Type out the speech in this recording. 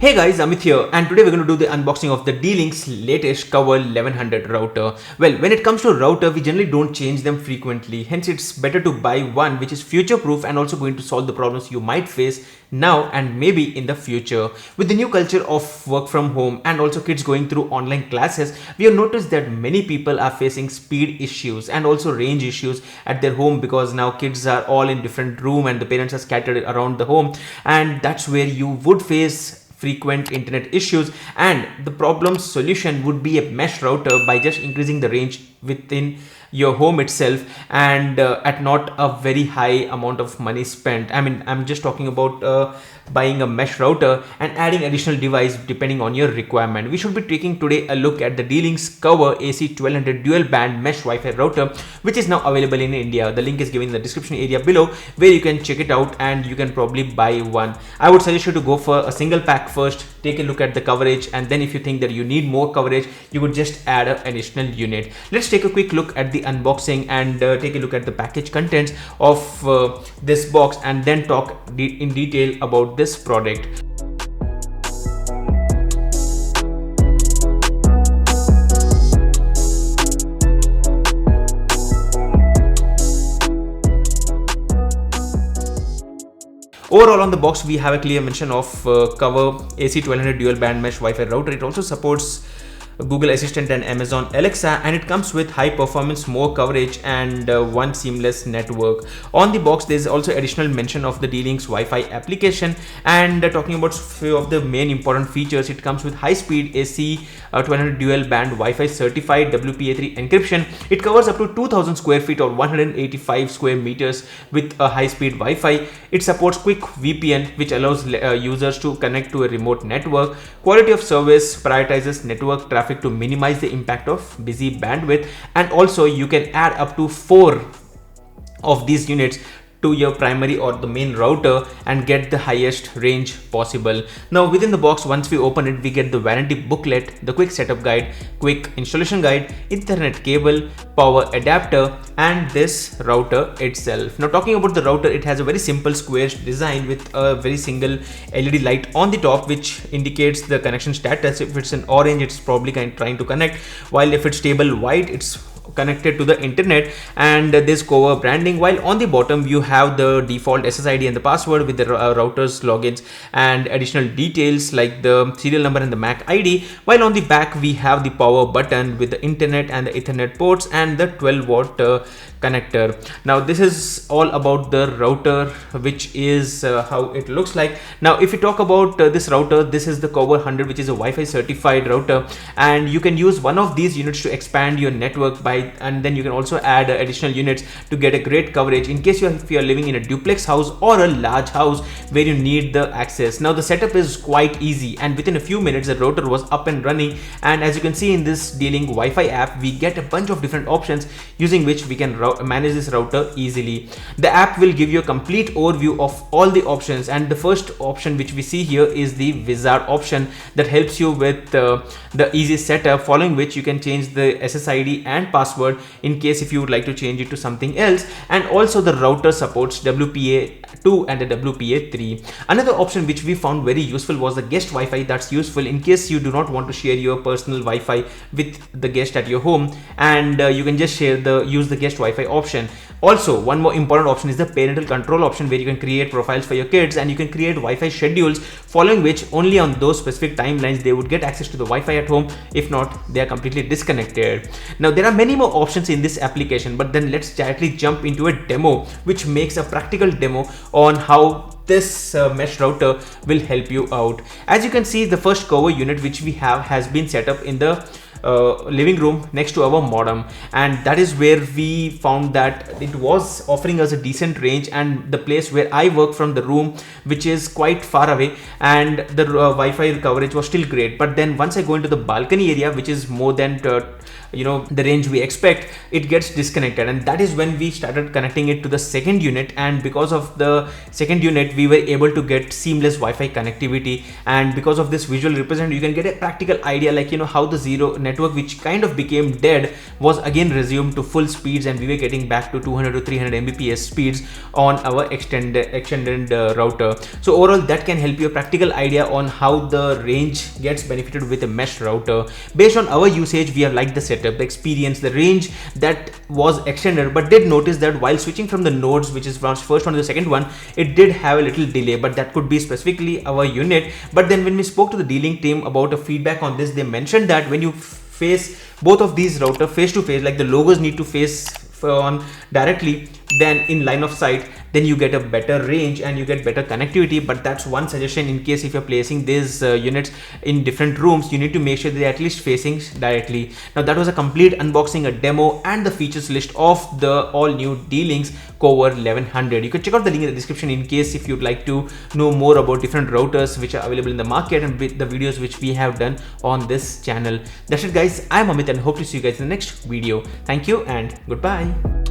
Hey guys, Amit here, and today we're going to do the unboxing of the Dlink's latest Covr 1100 router. Well, when it comes to router, we generally don't change them frequently. Hence, it's better to buy one which is future-proof and also going to solve the problems you might face now and maybe in the future. With the new culture of work from home and also kids going through online classes, we have noticed that many people are facing speed issues and also range issues at their home because now kids are all in different room and the parents are scattered around the home, and that's where you would face frequent internet issues, and the problem's solution would be a mesh router by just increasing the range within your home itself and at not a very high amount of money spent. I'm just talking about buying a mesh router and adding additional device depending on your requirement. We should be taking today a look at the Dlink's Covr AC1200 dual band mesh Wi-Fi router, which is now available in India. The link is given in the description area below where you can check it out and you can probably buy one. I would suggest you to go for a single pack first, take a look at the coverage, and then if you think that you need more coverage, you could just add an additional unit. Let's take a quick look at the unboxing and take a look at the package contents of this box and then talk in detail about this product. Overall on the box we have a clear mention of Covr AC1200 dual band mesh Wi-Fi router. It also supports Google Assistant and Amazon Alexa, and it comes with high performance, more coverage, and one seamless network. On the box there is also additional mention of the Dlink's Wi-Fi application, and talking about few of the main important features, it comes with high speed AC1200 dual band Wi-Fi certified WPA3 encryption. It covers up to 2000 square feet or 185 square meters with a high speed Wi-Fi. It supports quick VPN, which allows users to connect to a remote network. Quality of service prioritizes network traffic to minimize the impact of busy bandwidth, and also you can add up to 4 of these units to your primary or the main router and get the highest range possible. Now within the box, once we open it, we get the warranty booklet, the quick setup guide, quick installation guide, Ethernet cable, power adapter, and this router itself. Now talking about the router, it has a very simple square design with a very single LED light on the top which indicates the connection status. If it's an orange, it's probably trying to connect, while if it's stable white, it's connected to the internet, and this Covr branding, while on the bottom you have the default SSID and the password with the router's logins and additional details like the serial number and the MAC ID, while on the back we have the power button with the internet and the Ethernet ports and the 12-watt connector. Now this is all about the router, which is how it looks like. Now if you talk about this router, this is the Covr 100, which is a Wi-Fi certified router, and you can use one of these units to expand your network and then you can also add additional units to get a great coverage in case if you are living in a duplex house or a large house where you need the access. Now the setup is quite easy, and within a few minutes the router was up and running, and as you can see in this Dlink Wi-Fi app, we get a bunch of different options using which we can manage this router easily. The app will give you a complete overview of all the options, and the first option which we see here is the wizard option that helps you with the easy setup, following which you can change the SSID and password in case if you would like to change it to something else, and also the router supports WPA2 and the WPA3. Another option which we found very useful was the guest Wi-Fi. That's useful in case you do not want to share your personal Wi-Fi with the guest at your home, and you can just use the guest Wi-Fi option. Also, one more important option is the parental control option, where you can create profiles for your kids and you can create Wi-Fi schedules, following which only on those specific timelines they would get access to the Wi-Fi at home. If not, they are completely disconnected. Now there are many more options in this application, but then let's directly jump into a demo which makes a practical demo on how this mesh router will help you out. As you can see, the first Covr unit which we have has been set up in the living room next to our modem, and that is where we found that it was offering us a decent range, and the place where I work from, the room which is quite far away, and the Wi-Fi coverage was still great. But then once I go into the balcony area, which is more than the range we expect, it gets disconnected. And that is when we started connecting it to the second unit, and because of the second unit we were able to get seamless Wi-Fi connectivity. And because of this visual represent, you can get a practical idea like how the zero network, which kind of became dead, was again resumed to full speeds, and we were getting back to 200 to 300 Mbps speeds on our extended router. So overall, that can help you a practical idea on how the range gets benefited with a mesh router. Based on our usage, we have liked the setup, the experience, the range that was extended, but did notice that while switching from the nodes, which is from first one to the second one, it did have a little delay, but that could be specifically our unit. But then when we spoke to the Dlink team about a feedback on this, they mentioned that when you face both of these router face to face, like the logos need to face on directly then in line of sight, then you get a better range and you get better connectivity. But that's one suggestion in case if you're placing these units in different rooms, you need to make sure they're at least facing directly. Now that was a complete unboxing, a demo, and the features list of the all new Dlink's Covr 1100. You can check out the link in the description in case if you'd like to know more about different routers which are available in the market, and with the videos which we have done on this channel. That's it guys, I'm Amit and hope to see you guys in the next video. Thank you and goodbye.